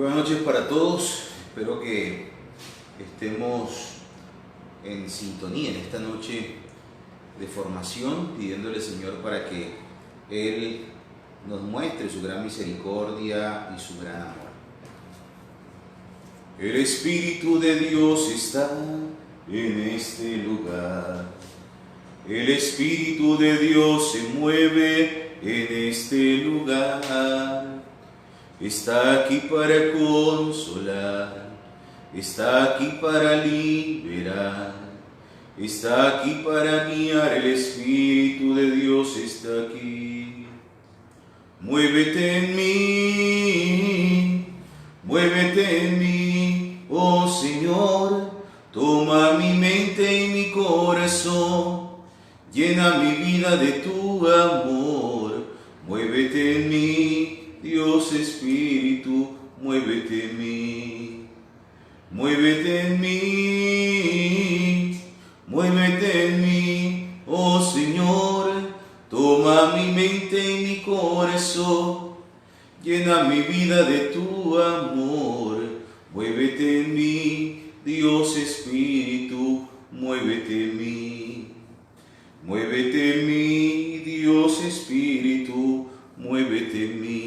Buenas noches para todos, espero que estemos en sintonía en esta noche de formación, pidiéndole al Señor para que Él nos muestre su gran misericordia y su gran amor. El Espíritu de Dios está en este lugar. El Espíritu de Dios se mueve en este lugar. Está aquí para consolar, está aquí para liberar, está aquí para guiar. El Espíritu de Dios está aquí. Muévete en mí, oh Señor, toma mi mente y mi corazón, llena mi vida de tu amor. Muévete en mí, Dios Espíritu, muévete en mí. Muévete en mí, oh Señor, toma mi mente y mi corazón, llena mi vida de tu amor. Muévete en mí, Dios Espíritu, muévete en mí. Muévete en mí, Dios Espíritu, muévete en mí.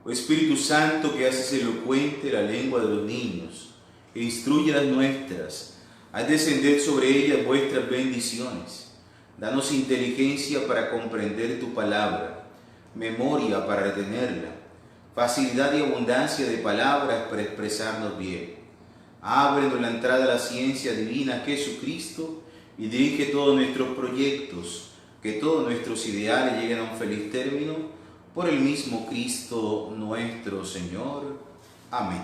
Oh Espíritu Santo, que haces elocuente la lengua de los niños e instruye las nuestras, haz descender sobre ellas vuestras bendiciones. Danos inteligencia para comprender tu palabra, memoria para retenerla, facilidad y abundancia de palabras para expresarnos bien. Ábrenos la entrada a la ciencia divina, Jesucristo, y dirige todos nuestros proyectos, que todos nuestros ideales lleguen a un feliz término, por el mismo Cristo nuestro Señor. Amén.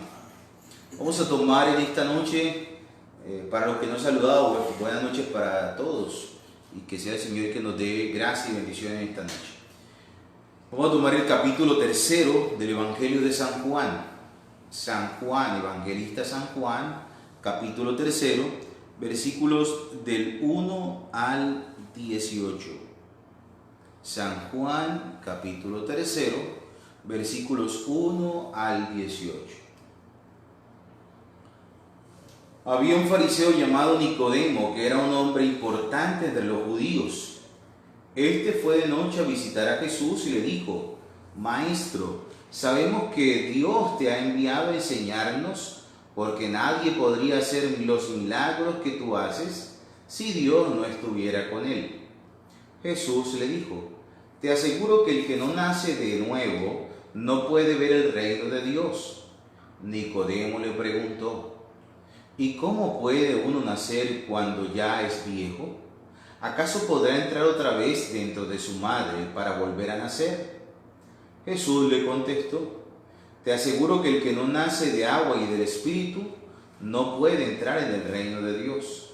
Vamos a tomar en esta noche, para los que no han saludado, buenas noches para todos, y que sea el Señor que nos dé gracia y bendición en esta noche. Vamos a tomar el capítulo 3 del Evangelio de San Juan. San Juan, evangelista San Juan, capítulo 3, versículos del 1 al 18. San Juan, capítulo 3, versículos 1 al 18. Había un fariseo llamado Nicodemo, que era un hombre importante entre los judíos. Este fue de noche a visitar a Jesús y le dijo: Maestro, sabemos que Dios te ha enviado a enseñarnos, porque nadie podría hacer los milagros que tú haces si Dios no estuviera con él. Jesús le dijo: Te aseguro que el que no nace de nuevo no puede ver el reino de Dios. Nicodemo le preguntó: ¿Y cómo puede uno nacer cuando ya es viejo? ¿Acaso podrá entrar otra vez dentro de su madre para volver a nacer? Jesús le contestó: Te aseguro que el que no nace de agua y del Espíritu no puede entrar en el reino de Dios.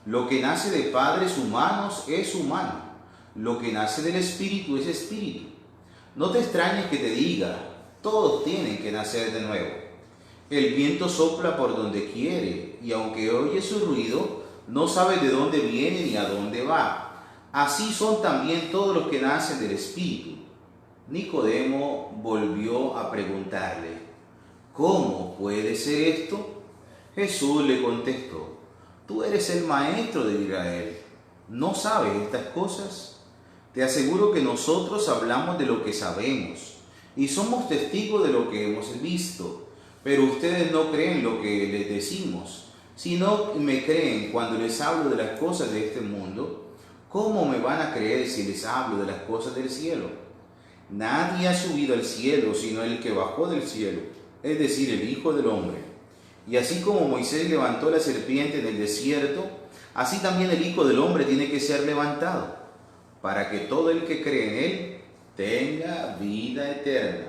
Lo que nace de padres humanos es humano, lo que nace del Espíritu es Espíritu. No te extrañes que te diga: todos tienen que nacer de nuevo. El viento sopla por donde quiere, y aunque oye su ruido, no sabe de dónde viene ni a dónde va. Así son también todos los que nacen del Espíritu. Nicodemo volvió a preguntarle: ¿Cómo puede ser esto? Jesús le contestó: Tú eres el maestro de Israel. ¿No sabes estas cosas? Te aseguro que nosotros hablamos de lo que sabemos y somos testigos de lo que hemos visto, pero ustedes no creen lo que les decimos. Si no me creen cuando les hablo de las cosas de este mundo, ¿cómo me van a creer si les hablo de las cosas del cielo? Nadie ha subido al cielo sino el que bajó del cielo, es decir, el Hijo del Hombre. Y así como Moisés levantó la serpiente en el desierto, así también el Hijo del Hombre tiene que ser levantado, para que todo el que cree en él tenga vida eterna.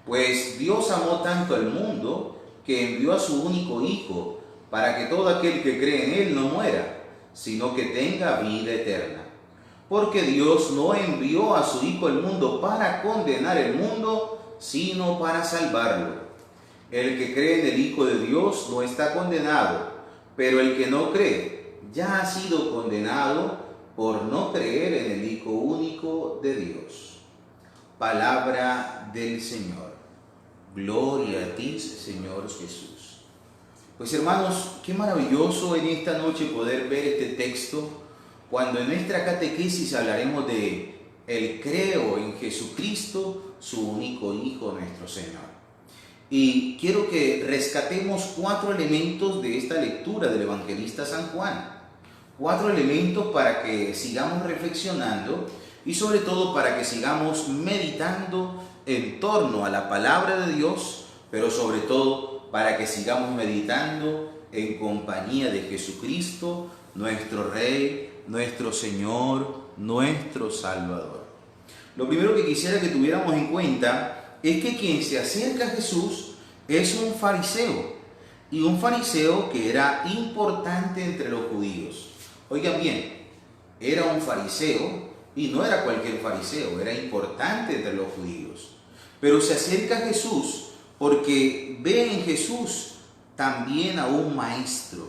Pues Dios amó tanto al mundo que envió a su único Hijo, para que todo aquel que cree en él no muera, sino que tenga vida eterna. Porque Dios no envió a su Hijo al mundo para condenar el mundo, sino para salvarlo. El que cree en el Hijo de Dios no está condenado, pero el que no cree ya ha sido condenado por no creer en el Hijo único de Dios. Palabra del Señor. Gloria a ti, Señor Jesús. Pues hermanos, qué maravilloso en esta noche poder ver este texto, cuando en nuestra catequesis hablaremos de el creo en Jesucristo, su único Hijo, nuestro Señor. Y quiero que rescatemos 4 elementos de esta lectura del evangelista San Juan. 4 elementos para que sigamos reflexionando y sobre todo para que sigamos meditando en torno a la palabra de Dios, pero sobre todo para que sigamos meditando en compañía de Jesucristo, nuestro Rey, nuestro Señor, nuestro Salvador. Lo primero que quisiera que tuviéramos en cuenta es que quien se acerca a Jesús es un fariseo, y un fariseo que era importante entre los judíos. Oigan bien, era un fariseo, y no era cualquier fariseo, era importante entre los judíos. Pero se acerca a Jesús porque ve en Jesús también a un maestro.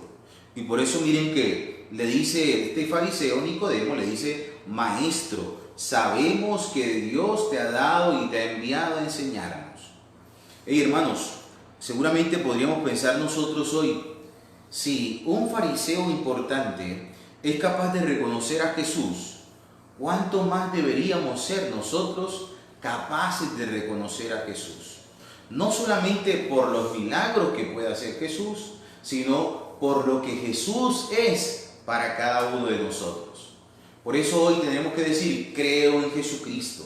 Y por eso miren que le dice este fariseo Nicodemo, le dice: maestro, sabemos que Dios te ha dado y te ha enviado a enseñarnos. Hey, hermanos, seguramente podríamos pensar nosotros hoy, si un fariseo importante es capaz de reconocer a Jesús, ¿cuánto más deberíamos ser nosotros capaces de reconocer a Jesús? No solamente por los milagros que puede hacer Jesús, sino por lo que Jesús es para cada uno de nosotros. Por eso hoy tenemos que decir: creo en Jesucristo.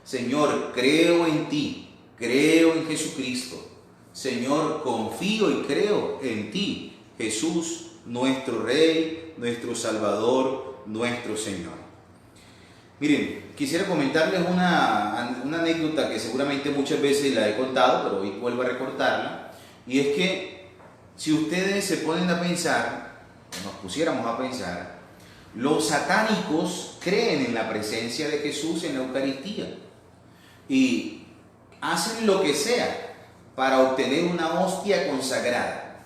Señor, creo en ti, creo en Jesucristo. Señor, confío y creo en ti, Jesús, nuestro Rey, nuestro Salvador, nuestro Señor. Miren, quisiera comentarles una anécdota que seguramente muchas veces la he contado, pero hoy vuelvo a recordarla. Y es que si ustedes se ponen a pensar, o nos pusiéramos a pensar, los satánicos creen en la presencia de Jesús en la Eucaristía y hacen lo que sea para obtener una hostia consagrada.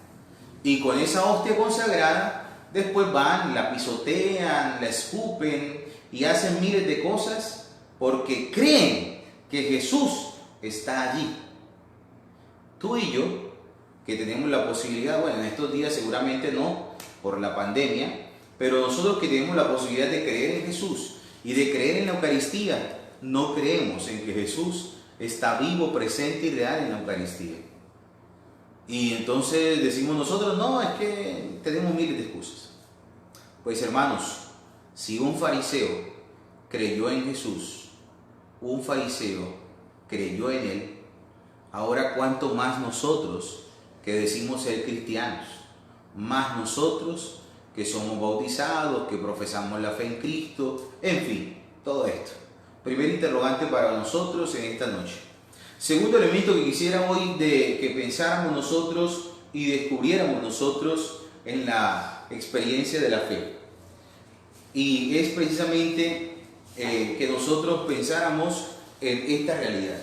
Y con esa hostia consagrada, después van, la pisotean, la escupen y hacen miles de cosas porque creen que Jesús está allí. Tú y yo, que tenemos la posibilidad, bueno, en estos días seguramente no, por la pandemia, pero nosotros que tenemos la posibilidad de creer en Jesús y de creer en la Eucaristía, no creemos en que Jesús está vivo, presente y real en la Eucaristía. Y entonces decimos nosotros: no, es que tenemos miles de excusas. Pues hermanos, si un fariseo creyó en Jesús, un fariseo creyó en Él, ahora cuánto más nosotros que decimos ser cristianos, más nosotros que somos bautizados, que profesamos la fe en Cristo, en fin, todo esto. Primer interrogante para nosotros en esta noche. Segundo elemento que quisiera hoy que pensáramos nosotros y descubriéramos nosotros en la experiencia de la fe. Y es precisamente que nosotros pensáramos en esta realidad.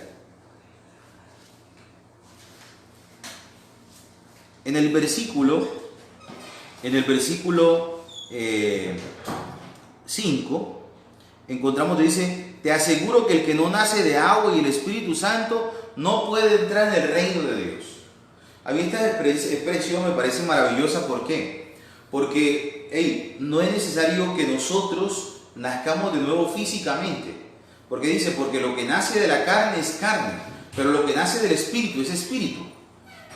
En el versículo 5 encontramos que dice: te aseguro que el que no nace de agua y el Espíritu Santo no puede entrar en el reino de Dios. A mí esta expresión me parece maravillosa. ¿Por qué? Porque no es necesario que nosotros nazcamos de nuevo físicamente. Porque dice: porque lo que nace de la carne es carne, pero lo que nace del Espíritu es Espíritu.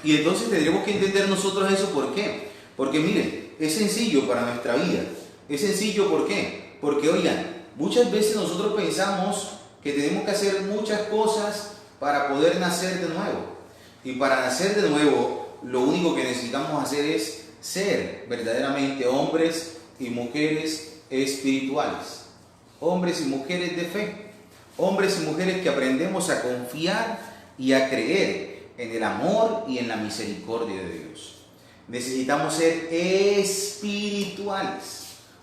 Y entonces tendremos que entender nosotros eso. ¿Por qué? Porque miren, es sencillo para nuestra vida. Es sencillo, ¿por qué? Porque oigan, muchas veces nosotros pensamos que tenemos que hacer muchas cosas para poder nacer de nuevo. Y para nacer de nuevo, lo único que necesitamos hacer es ser verdaderamente hombres y mujeres espirituales. Hombres y mujeres de fe. Hombres y mujeres que aprendemos a confiar y a creer en el amor y en la misericordia de Dios. Necesitamos ser espirituales.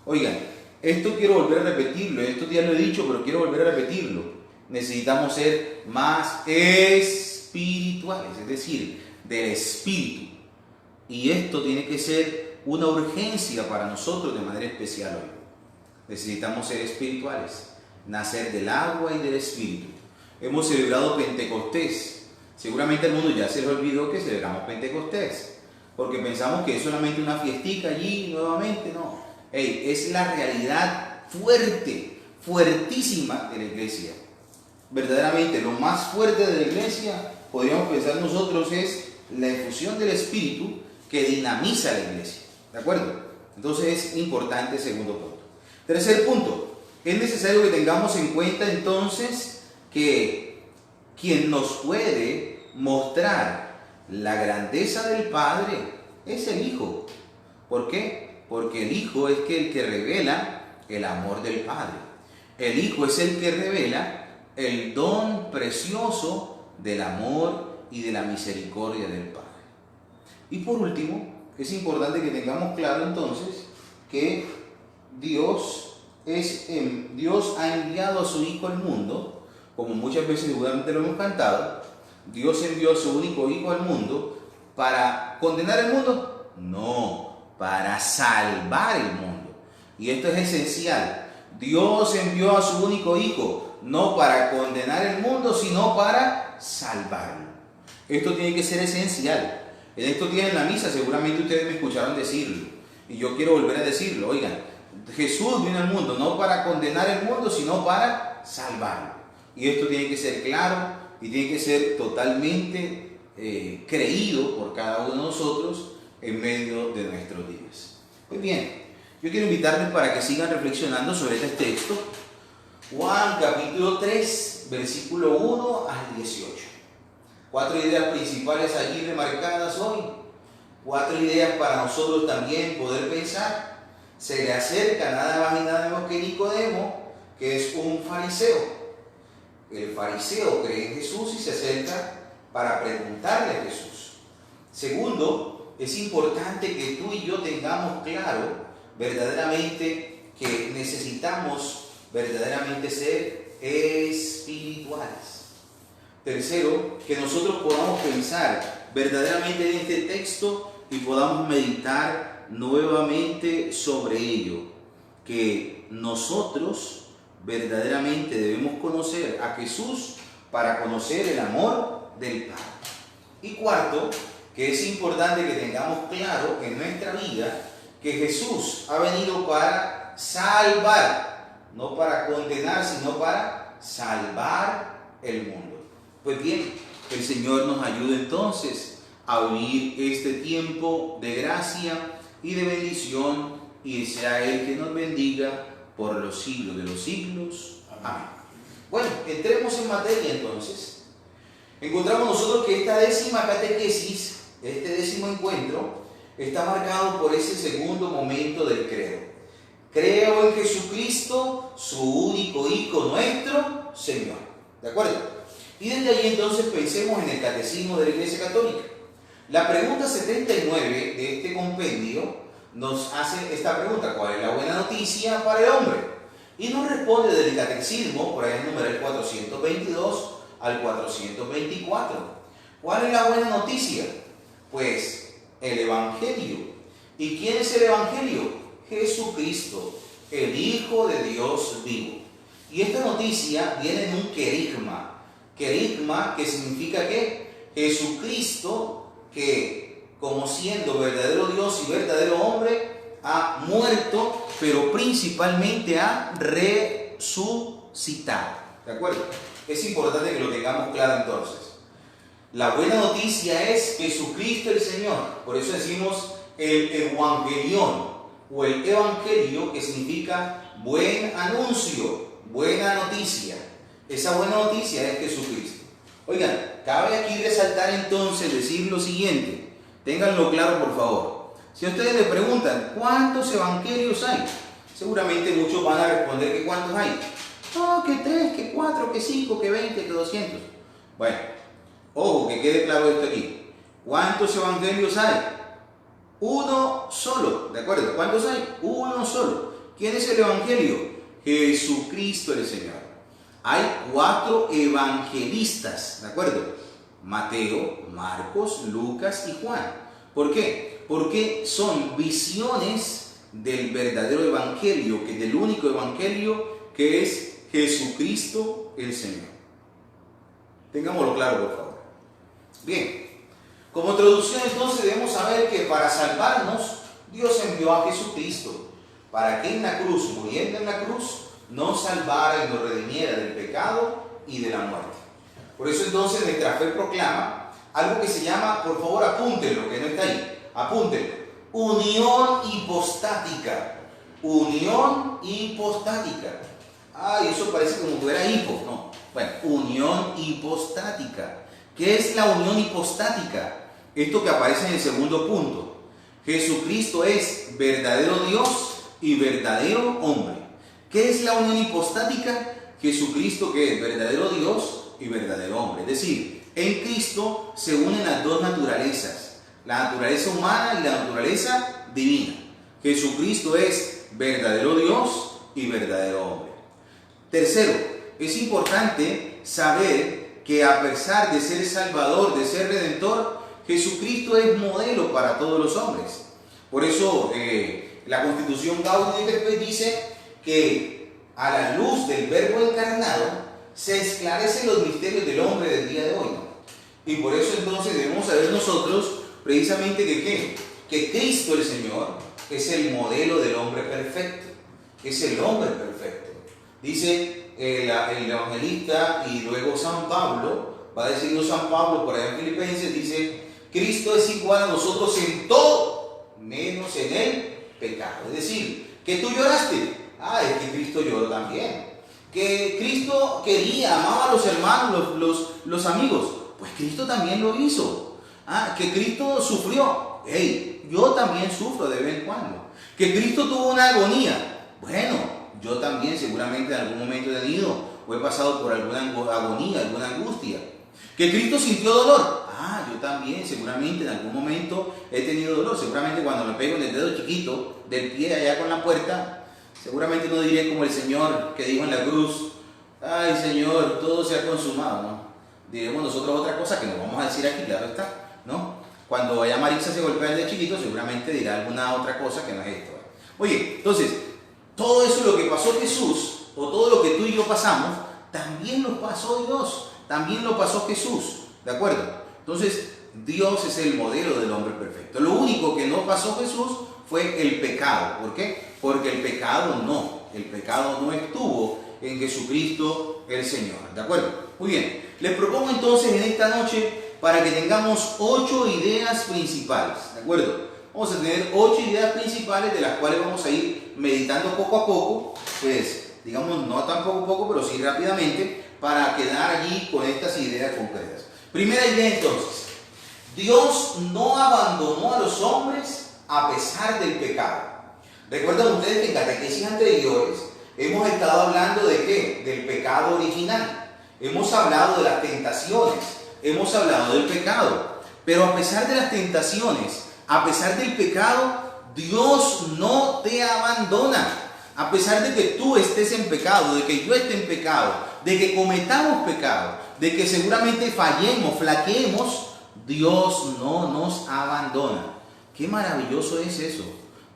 Oigan, esto quiero volver a repetirlo. Estos días lo he dicho, pero quiero volver a repetirlo. Necesitamos ser más espirituales, es decir, del Espíritu. Y esto tiene que ser una urgencia para nosotros de manera especial hoy. Necesitamos ser espirituales, nacer del agua y del Espíritu. Hemos celebrado Pentecostés Seguramente al mundo ya se le olvidó que celebramos Pentecostés, porque pensamos que es solamente una fiestica allí nuevamente. No, hey, es la realidad fuerte, fuertísima de la iglesia. Verdaderamente lo más fuerte de la iglesia, podríamos pensar nosotros, es la efusión del Espíritu que dinamiza la iglesia. ¿De acuerdo? Entonces es importante, segundo punto. Tercer punto, es necesario que tengamos en cuenta entonces que quien nos puede mostrar la grandeza del Padre es el Hijo. ¿Por qué? Porque el Hijo es el que revela el amor del Padre. El Hijo es el que revela el don precioso del amor y de la misericordia del Padre. Y por último, es importante que tengamos claro entonces que Dios ha enviado a su Hijo al mundo, como muchas veces seguramente lo hemos cantado. Dios envió a su único Hijo al mundo para condenar el mundo, no, para salvar el mundo. Y esto es esencial. Dios envió a su único Hijo no para condenar el mundo, sino para salvarlo. Esto tiene que ser esencial. En estos días en la misa seguramente ustedes me escucharon decirlo, y yo quiero volver a decirlo. Oigan, Jesús vino al mundo no para condenar el mundo, sino para salvarlo. Y esto tiene que ser claro y tiene que ser totalmente creído por cada uno de nosotros en medio de nuestros días. Pues bien, yo quiero invitarles para que sigan reflexionando sobre este texto. Juan capítulo 3, versículo 1 al 18. 4 ideas principales allí remarcadas hoy. 4 ideas para nosotros también poder pensar. Se le acerca nada más y nada menos que Nicodemo, que es un fariseo. El fariseo cree en Jesús y se acerca para preguntarle a Jesús. Segundo, es importante que tú y yo tengamos claro verdaderamente que necesitamos verdaderamente ser espirituales. Tercero, que nosotros podamos pensar verdaderamente en este texto y podamos meditar nuevamente sobre ello, que nosotros verdaderamente debemos conocer a Jesús para conocer el amor del Padre. Y cuarto, que es importante que tengamos claro en nuestra vida que Jesús ha venido para salvar, no para condenar, sino para salvar el mundo. Pues bien, que el Señor nos ayude entonces a vivir este tiempo de gracia y de bendición, y sea Él que nos bendiga por los siglos de los siglos. Amén. Bueno, entremos en materia entonces. Encontramos nosotros que esta décima catequesis, este décimo encuentro, está marcado por ese segundo momento del credo. Creo en Jesucristo, su único Hijo nuestro, Señor. ¿De acuerdo? Y desde ahí entonces pensemos en el Catecismo de la Iglesia Católica. La pregunta 79 de este compendio nos hace esta pregunta: ¿cuál es la buena noticia para el hombre? Y nos responde del Catecismo, por ahí el número 422 al 424. ¿Cuál es la buena noticia? Pues el Evangelio. ¿Y quién es el Evangelio? Jesucristo, el Hijo de Dios vivo. Y esta noticia viene en un querigma. Querigma, que significa que Jesucristo, que como siendo verdadero Dios y verdadero hombre, ha muerto, pero principalmente ha resucitado. ¿De acuerdo? Es importante que lo tengamos claro entonces. La buena noticia es Jesucristo el Señor. Por eso decimos el Evangelión o el Evangelio, que significa buen anuncio, buena noticia. Esa buena noticia es Jesucristo. Oigan, cabe aquí resaltar entonces, decir lo siguiente. Ténganlo claro, por favor. Si a ustedes les preguntan, ¿cuántos evangelios hay? Seguramente muchos van a responder que ¿cuántos hay? No, que 3, que 4, que 5, que 20, que 200. Bueno, ojo, que quede claro esto aquí. ¿Cuántos evangelios hay? Uno solo, ¿de acuerdo? ¿Cuántos hay? Uno solo. ¿Quién es el evangelio? Jesucristo el Señor. Hay 4 evangelistas, ¿de acuerdo? Mateo, Marcos, Lucas y Juan. ¿Por qué? Porque son visiones del verdadero evangelio, que del único evangelio que es Jesucristo el Señor. Tengámoslo claro, por favor. Bien, como introducción entonces debemos saber que para salvarnos Dios envió a Jesucristo para que en la cruz, muriendo en la cruz, nos salvara y nos redimiera del pecado y de la muerte. Por eso entonces nuestra fe proclama algo que se llama, por favor apúntenlo, que no está ahí, apúntenlo, unión hipostática. Unión hipostática. Ay, eso parece como que era hipo, no. Bueno, unión hipostática. ¿Qué es la unión hipostática? Esto que aparece en el segundo punto. Jesucristo es verdadero Dios y verdadero hombre. ¿Qué es la unión hipostática? Jesucristo que es verdadero Dios y verdadero hombre. Es decir, en Cristo se unen las dos naturalezas, la naturaleza humana y la naturaleza divina. Jesucristo es verdadero Dios y verdadero hombre. Tercero, es importante saber que a pesar de ser Salvador, de ser Redentor, Jesucristo es modelo para todos los hombres. Por eso la Constitución Gaudium et Spes dice que a la luz del Verbo encarnado se esclarecen los misterios del hombre del día de hoy, ¿no? Y por eso entonces debemos saber nosotros precisamente que Cristo el Señor es el modelo del hombre perfecto, es el hombre perfecto. Dice el evangelista y luego San Pablo, va diciendo San Pablo por allá en Filipenses, dice: Cristo es igual a nosotros en todo, menos en el pecado. Es decir, que tú lloraste, es que Cristo lloró también. Que Cristo quería, amaba a los hermanos, los amigos, pues Cristo también lo hizo. Que Cristo sufrió, yo también sufro de vez en cuando. Que Cristo tuvo una agonía, bueno, yo también seguramente en algún momento he tenido o he pasado por alguna agonía, alguna angustia. Que Cristo sintió dolor, yo también seguramente en algún momento he tenido dolor. Seguramente cuando me pego en el dedo chiquito del pie allá con la puerta, seguramente no diré como el Señor que dijo en la cruz: ay Señor, todo se ha consumado, ¿no? Diremos nosotros otra cosa que no vamos a decir aquí, claro está, ¿no? Cuando allá Marisa se golpea el dedo chiquito, seguramente dirá alguna otra cosa que no es esto. Oye, entonces, todo eso lo que pasó Jesús, o todo lo que tú y yo pasamos, también lo pasó Dios, también lo pasó Jesús, ¿de acuerdo? Entonces, Dios es el modelo del hombre perfecto. Lo único que no pasó Jesús fue el pecado. ¿Por qué? Porque el pecado no estuvo en Jesucristo el Señor, ¿de acuerdo? Muy bien, les propongo entonces en esta noche para que tengamos 8 ideas principales, ¿de acuerdo? Vamos a tener 8 ideas principales de las cuales vamos a ir meditando poco a poco, pues digamos no tan poco a poco, pero sí rápidamente, para quedar allí con estas ideas concretas. Primera idea entonces: Dios no abandonó a los hombres a pesar del pecado. Recuerdan ustedes que en catequesis anteriores hemos estado hablando de ¿qué? Del pecado original. Hemos hablado de las tentaciones, hemos hablado del pecado, pero a pesar de las tentaciones, a pesar del pecado, Dios no te abandona. A pesar de que tú estés en pecado, de que yo esté en pecado, de que cometamos pecado, de que seguramente fallemos, flaqueemos, Dios no nos abandona. Qué maravilloso es eso.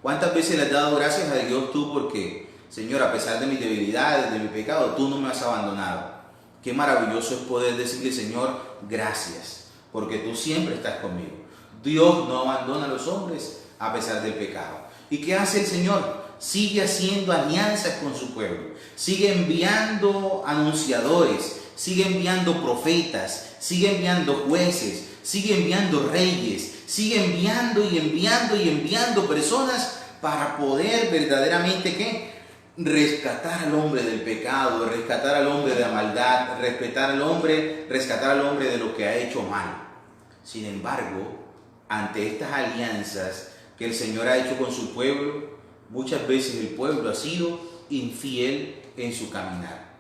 ¿Cuántas veces le has dado gracias a Dios tú porque, Señor, a pesar de mis debilidades, de mi pecado, tú no me has abandonado? Qué maravilloso es poder decirle: Señor, gracias, porque tú siempre estás conmigo. Dios no abandona a los hombres a pesar del pecado. ¿Y qué hace el Señor? Sigue haciendo alianzas con su pueblo, sigue enviando anunciadores, sigue enviando profetas, sigue enviando jueces, sigue enviando reyes, sigue enviando y enviando y enviando personas para poder verdaderamente ¿qué? Rescatar al hombre del pecado, rescatar al hombre de la maldad, rescatar al hombre de lo que ha hecho mal. Sin embargo, ante estas alianzas que el Señor ha hecho con su pueblo, muchas veces el pueblo ha sido infiel en su caminar.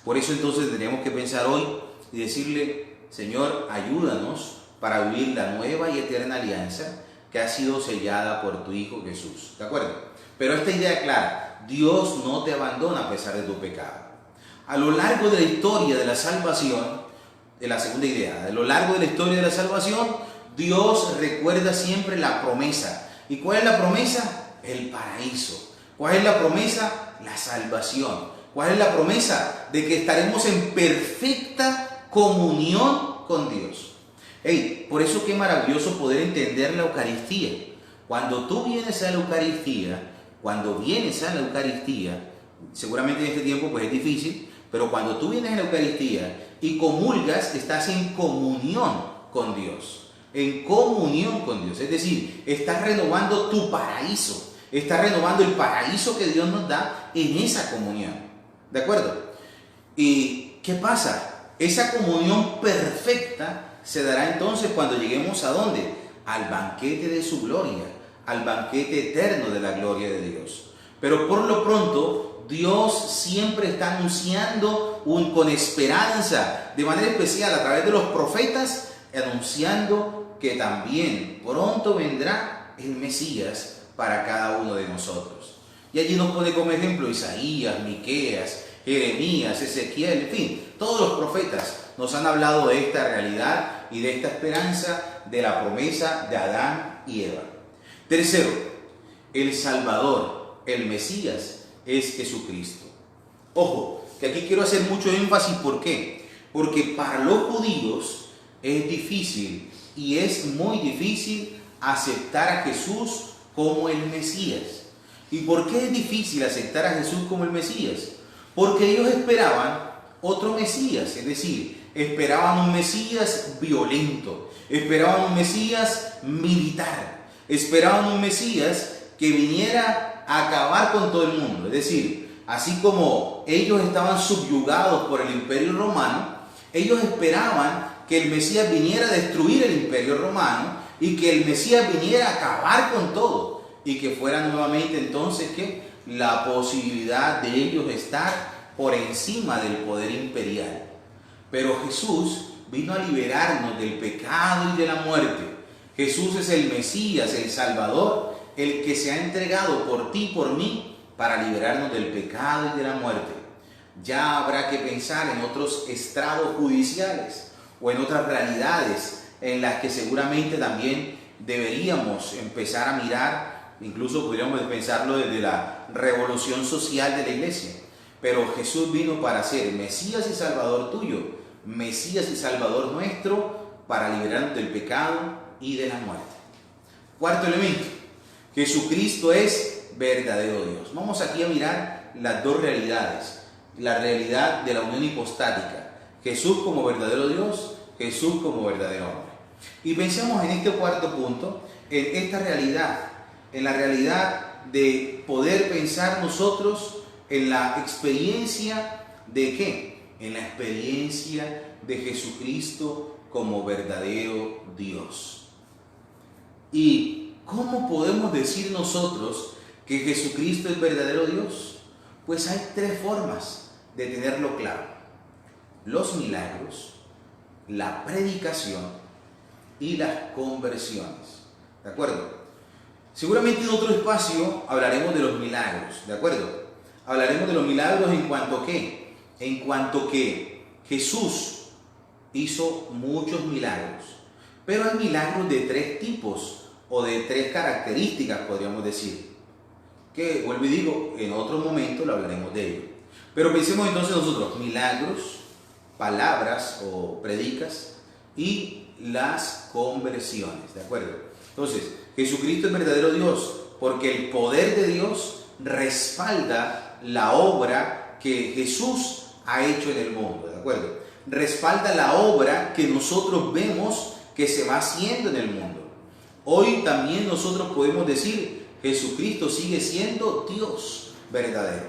Por eso entonces tenemos que pensar hoy y decirle: Señor, ayúdanos para vivir la nueva y eterna alianza que ha sido sellada por tu Hijo Jesús. ¿De acuerdo? Pero esta idea clara: Dios no te abandona a pesar de tu pecado. A lo largo de la historia de la salvación, de la segunda idea, a lo largo de la historia de la salvación, Dios recuerda siempre la promesa. ¿Y cuál es la promesa? El paraíso. ¿Cuál es la promesa? La salvación. ¿Cuál es la promesa? De que estaremos en perfecta comunión con Dios. Hey, por eso qué maravilloso poder entender la Eucaristía. Cuando tú vienes a la Eucaristía, seguramente en este tiempo pues es difícil, pero cuando tú vienes a la Eucaristía y comulgas, estás en comunión con Dios. En comunión con Dios. Es decir, estás renovando tu paraíso. Estás renovando el paraíso que Dios nos da en esa comunión. ¿De acuerdo? ¿Y qué pasa? Esa comunión perfecta se dará entonces cuando lleguemos ¿a dónde? Al banquete de su gloria, al banquete eterno de la gloria de Dios. Pero por lo pronto, Dios siempre está anunciando con esperanza, de manera especial a través de los profetas, anunciando que también pronto vendrá el Mesías para cada uno de nosotros. Y allí nos pone como ejemplo Isaías, Miqueas, Jeremías, Ezequiel, en fin, todos los profetas nos han hablado de esta realidad y de esta esperanza de la promesa de Adán y Eva. Tercero, el Salvador, el Mesías, es Jesucristo. Ojo, que aquí quiero hacer mucho énfasis, ¿por qué? Porque para los judíos es difícil y es muy difícil aceptar a Jesús como el Mesías. ¿Y por qué es difícil aceptar a Jesús como el Mesías? Porque ellos esperaban otro Mesías, es decir, esperaban un Mesías violento, esperaban un Mesías militar, esperaban un Mesías que viniera a acabar con todo el mundo. Es decir, así como ellos estaban subyugados por el Imperio Romano, ellos esperaban que el Mesías viniera a destruir el Imperio Romano y que el Mesías viniera a acabar con todo y que fuera nuevamente entonces ¿qué? La posibilidad de ellos estar por encima del poder imperial. Pero Jesús vino a liberarnos del pecado y de la muerte. Jesús es el Mesías, el Salvador, el que se ha entregado por ti y por mí para liberarnos del pecado y de la muerte. Ya habrá que pensar en otros estrados judiciales o en otras realidades en las que seguramente también deberíamos empezar a mirar, incluso podríamos pensarlo desde la revolución social de la iglesia. Pero Jesús vino para ser Mesías y Salvador tuyo, Mesías y Salvador nuestro, para liberarnos del pecado y de la muerte. Cuarto elemento, Jesucristo es verdadero Dios. Vamos aquí a mirar las dos realidades. La realidad de la unión hipostática, Jesús como verdadero Dios, Jesús como verdadero hombre. Y pensemos en este cuarto punto, en esta realidad, en la realidad de poder pensar nosotros en la experiencia de ¿qué? En la experiencia de Jesucristo como verdadero Dios. ¿Y cómo podemos decir nosotros que Jesucristo es verdadero Dios? Pues hay tres formas de tenerlo claro: los milagros, la predicación y las conversiones. ¿De acuerdo? Seguramente en otro espacio hablaremos de los milagros, ¿de acuerdo? Hablaremos de los milagros en cuanto a ¿qué? En cuanto que Jesús hizo muchos milagros, pero hay milagros de tres tipos o de tres características, podríamos decir, que vuelvo y digo, en otro momento lo hablaremos de ello. Pero pensemos entonces nosotros, milagros, palabras o predicas y las conversiones, ¿de acuerdo? Entonces, Jesucristo es verdadero Dios porque el poder de Dios respalda la obra que Jesús ha hecho en el mundo, ¿de acuerdo? Respalda la obra que nosotros vemos que se va haciendo en el mundo. Hoy también nosotros podemos decir, Jesucristo sigue siendo Dios verdadero.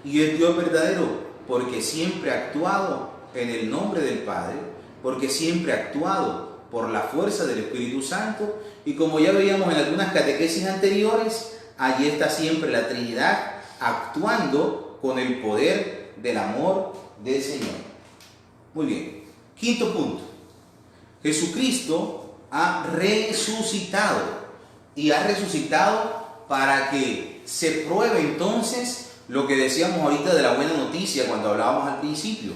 Y es Dios verdadero porque siempre ha actuado en el nombre del Padre, porque siempre ha actuado por la fuerza del Espíritu Santo, y como ya veíamos en algunas catequesis anteriores, allí está siempre la Trinidad actuando con el poder del amor del Señor. Muy bien. Quinto punto. Jesucristo ha resucitado, y ha resucitado para que se pruebe entonces lo que decíamos ahorita de la buena noticia cuando hablábamos al principio,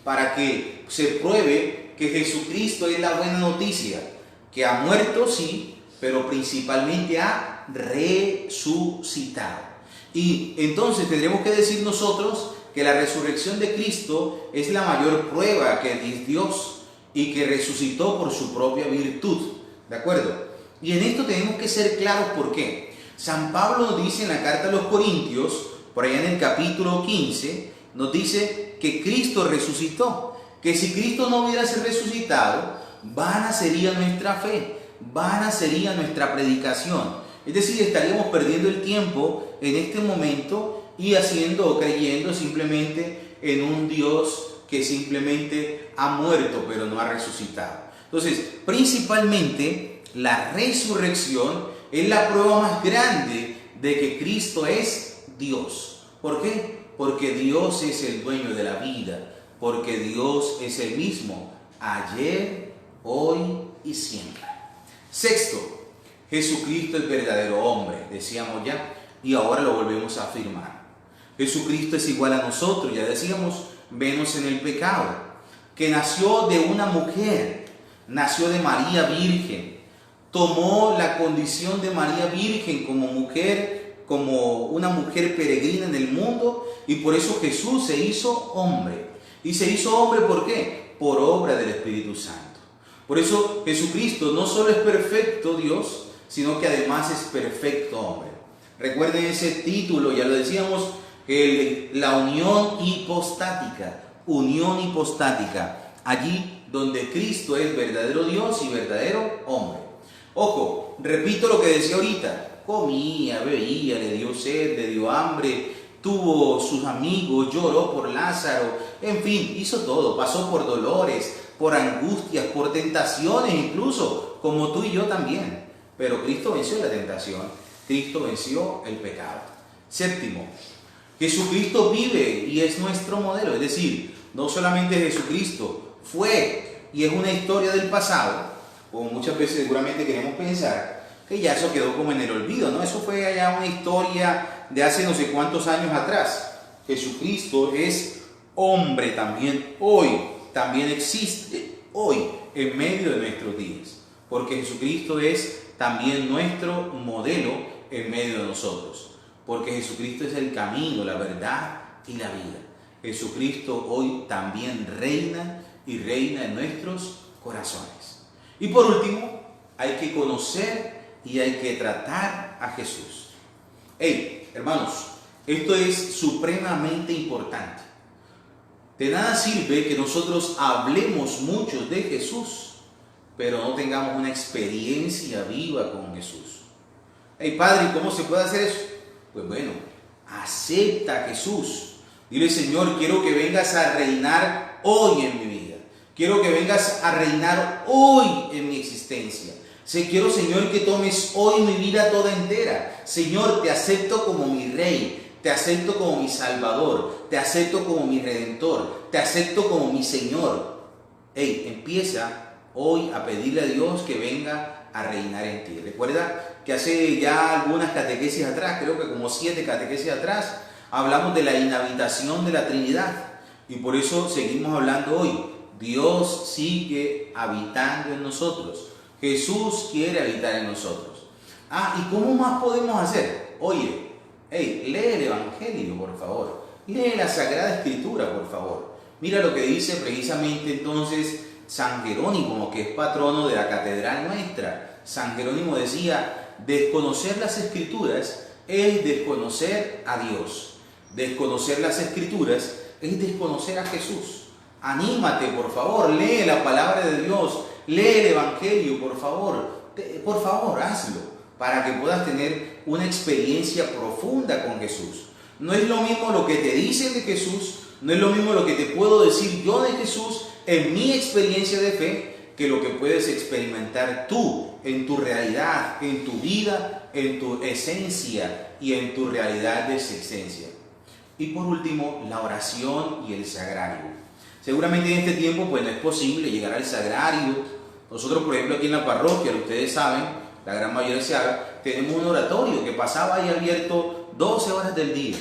para que se pruebe que Jesucristo es la buena noticia, que ha muerto sí, pero principalmente ha resucitado. Y entonces tendremos que decir nosotros que la resurrección de Cristo es la mayor prueba que es Dios, y que resucitó por su propia virtud. ¿De acuerdo? Y en esto tenemos que ser claros por qué. San Pablo nos dice en la carta a los Corintios, por allá en el capítulo 15, nos dice que Cristo resucitó. Que si Cristo no hubiera resucitado, vana sería nuestra fe, vana sería nuestra predicación. Es decir, estaríamos perdiendo el tiempo en este momento y haciendo o creyendo simplemente en un Dios que simplemente ha muerto pero no ha resucitado. Entonces, principalmente la resurrección es la prueba más grande de que Cristo es Dios. ¿Por qué? Porque Dios es el dueño de la vida, porque Dios es el mismo ayer, hoy y siempre. Sexto, Jesucristo es verdadero hombre, decíamos ya, y ahora lo volvemos a afirmar. Jesucristo es igual a nosotros, ya decíamos, menos en el pecado, que nació de una mujer, nació de María Virgen, tomó la condición de María Virgen como mujer, como una mujer peregrina en el mundo, y por eso Jesús se hizo hombre. Y se hizo hombre, ¿por qué? Por obra del Espíritu Santo. Por eso Jesucristo no solo es perfecto Dios, sino que además es perfecto hombre. Recuerden ese título, ya lo decíamos, la unión hipostática, allí donde Cristo es verdadero Dios y verdadero hombre. Ojo, repito lo que decía ahorita, comía, bebía, le dio sed, le dio hambre, tuvo sus amigos, lloró por Lázaro, en fin, hizo todo, pasó por dolores, por angustias, por tentaciones incluso, como tú y yo también. Pero Cristo venció la tentación, Cristo venció el pecado. Séptimo, Jesucristo vive y es nuestro modelo, es decir, no solamente Jesucristo fue y es una historia del pasado, como muchas veces seguramente queremos pensar, que ya eso quedó como en el olvido, ¿no? Eso fue allá una historia de hace no sé cuántos años atrás. Jesucristo es hombre también hoy, también existe hoy en medio de nuestros días, porque Jesucristo es también nuestro modelo en medio de nosotros, porque Jesucristo es el camino, la verdad y la vida. Jesucristo hoy también reina y reina en nuestros corazones. Y por último, hay que conocer y hay que tratar a Jesús. Hey, hermanos, esto es supremamente importante. De nada sirve que nosotros hablemos mucho de Jesús, pero no tengamos una experiencia viva con Jesús. Hey, Padre, ¿cómo se puede hacer eso? Pues bueno, acepta a Jesús. Dile, Señor, quiero que vengas a reinar hoy en mi vida. Quiero que vengas a reinar hoy en mi existencia. Quiero, Señor, que tomes hoy mi vida toda entera. Señor, te acepto como mi Rey, te acepto como mi Salvador, te acepto como mi Redentor, te acepto como mi Señor. Hey, empieza hoy a pedirle a Dios que venga a reinar en ti. Recuerda que hace ya algunas catequesis atrás, creo que como 7 catequesis atrás, hablamos de la inhabitación de la Trinidad. Y por eso seguimos hablando hoy. Dios sigue habitando en nosotros. Jesús quiere habitar en nosotros. ¿Y cómo más podemos hacer? Oye, lee el Evangelio, por favor. Lee la Sagrada Escritura, por favor. Mira lo que dice precisamente entonces San Jerónimo, que es patrono de la catedral nuestra. San Jerónimo decía, desconocer las Escrituras es desconocer a Dios. Desconocer las Escrituras es desconocer a Jesús. Anímate, por favor, lee la palabra de Dios. Lee el Evangelio, por favor, hazlo, para que puedas tener una experiencia profunda con Jesús. No es lo mismo lo que te dicen de Jesús, no es lo mismo lo que te puedo decir yo de Jesús en mi experiencia de fe, que lo que puedes experimentar tú en tu realidad, en tu vida, en tu esencia y en tu realidad de existencia. Y por último, la oración y el sagrario. Seguramente en este tiempo pues no es posible llegar al sagrario. Nosotros, por ejemplo, aquí en la parroquia, ustedes saben, la gran mayoría sabe, tenemos un oratorio que pasaba ahí abierto 12 horas del día.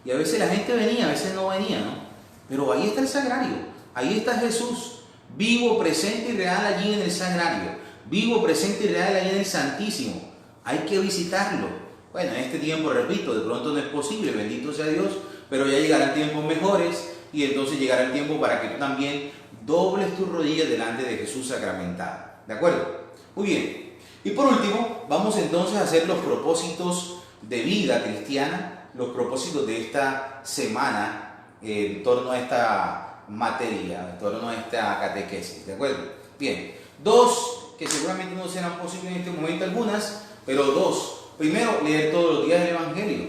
Y a veces la gente venía, a veces no venía, ¿no? Pero ahí está el sagrario, ahí está Jesús, vivo, presente y real allí en el sagrario, vivo, presente y real allí en el Santísimo. Hay que visitarlo. Bueno, en este tiempo, repito, de pronto no es posible, bendito sea Dios, pero ya llegarán tiempos mejores y entonces llegará el tiempo para que tú también dobles tus rodillas delante de Jesús sacramentado. ¿De acuerdo? Muy bien. Y por último, vamos entonces a hacer los propósitos de vida cristiana, los propósitos de esta semana en torno a esta materia, en torno a esta catequesis. ¿De acuerdo? Bien. Dos, que seguramente no serán posibles en este momento algunas, pero dos. Primero, leer todos los días el Evangelio.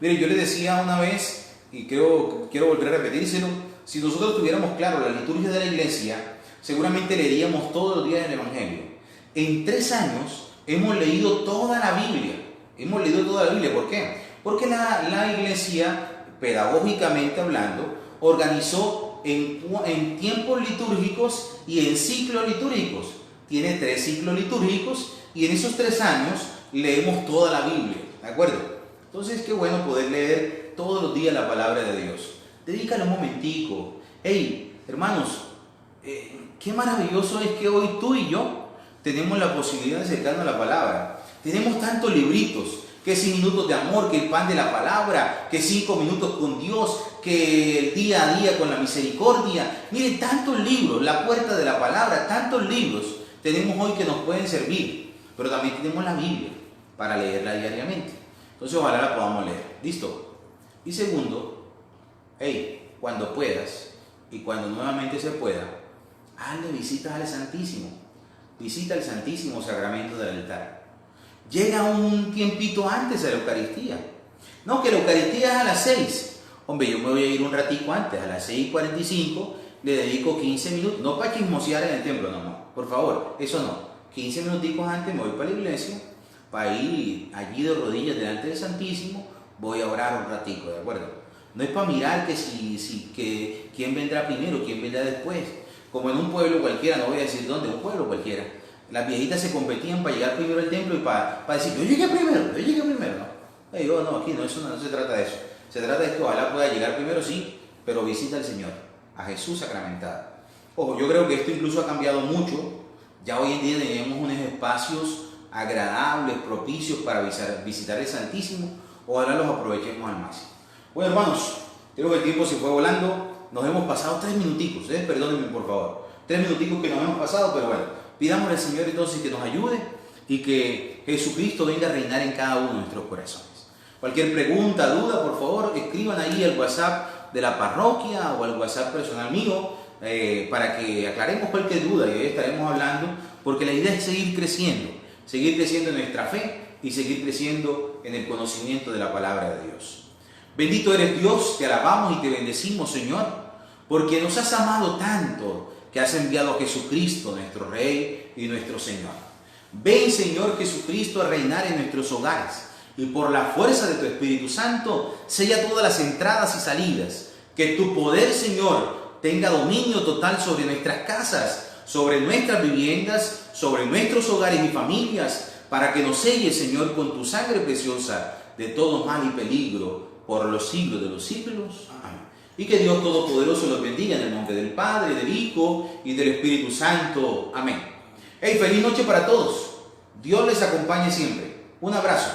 Mire, yo les decía una vez, y quiero volver a repetírselo, si nosotros tuviéramos claro la liturgia de la iglesia, seguramente leeríamos todos los días el Evangelio. En 3 años hemos leído toda la Biblia. Hemos leído toda la Biblia. ¿Por qué? Porque la iglesia, pedagógicamente hablando, organizó en tiempos litúrgicos y en ciclos litúrgicos. Tiene 3 ciclos litúrgicos y en esos 3 años leemos toda la Biblia. ¿De acuerdo? Entonces, qué bueno poder leer todos los días la palabra de Dios. Dedícale un momentico. Hey, hermanos, qué maravilloso es que hoy tú y yo tenemos la posibilidad de acercarnos a la palabra. Tenemos tantos libritos, que 6 minutos de amor, que el pan de la palabra, que 5 minutos con Dios, que el día a día con la misericordia. Miren, tantos libros, la puerta de la palabra, tantos libros tenemos hoy que nos pueden servir. Pero también tenemos la Biblia para leerla diariamente. Entonces ojalá la podamos leer. ¿Listo? Y segundo, hey, cuando puedas y cuando nuevamente se pueda, hazle visitas al Santísimo. Visita el Santísimo Sacramento del altar. Llega un tiempito antes a la Eucaristía. No, que la Eucaristía es a las 6. Hombre, yo me voy a ir un ratico antes, a las 6:45, le dedico 15 minutos. No para chismosear en el templo, no, por favor, eso no. 15 minuticos antes me voy para la iglesia, para ir allí de rodillas delante del Santísimo, voy a orar un ratico, ¿de acuerdo? No es para mirar que quién vendrá primero, quién vendrá después. Como en un pueblo cualquiera, no voy a decir dónde, un pueblo cualquiera. Las viejitas se competían para llegar primero al templo y para decir, yo llegué primero, ¿no? No, aquí no se trata de eso. Se trata de que ojalá pueda llegar primero, sí, pero visita al Señor, a Jesús sacramentado. Ojo, yo creo que esto incluso ha cambiado mucho. Ya hoy en día tenemos unos espacios agradables, propicios para visitar el Santísimo. Ojalá los aprovechemos al máximo. Bueno, hermanos, creo que el tiempo se fue volando. Nos hemos pasado 3 minuticos, perdónenme por favor. 3 minuticos que nos hemos pasado, pero bueno, pidámosle al Señor entonces que nos ayude y que Jesucristo venga a reinar en cada uno de nuestros corazones. Cualquier pregunta, duda, por favor, escriban ahí al WhatsApp de la parroquia o al WhatsApp personal mío para que aclaremos cualquier duda y hoy estaremos hablando, porque la idea es seguir creciendo en nuestra fe y seguir creciendo en el conocimiento de la palabra de Dios. Bendito eres Dios, te alabamos y te bendecimos, Señor, porque nos has amado tanto que has enviado a Jesucristo, nuestro Rey y nuestro Señor. Ven, Señor Jesucristo, a reinar en nuestros hogares y por la fuerza de tu Espíritu Santo sella todas las entradas y salidas. Que tu poder, Señor, tenga dominio total sobre nuestras casas, sobre nuestras viviendas, sobre nuestros hogares y familias, para que nos selles, Señor, con tu sangre preciosa de todo mal y peligro por los siglos de los siglos. Amén. Y que Dios Todopoderoso los bendiga en el nombre del Padre, del Hijo y del Espíritu Santo. Amén. Hey, feliz noche para todos. Dios les acompañe siempre. Un abrazo.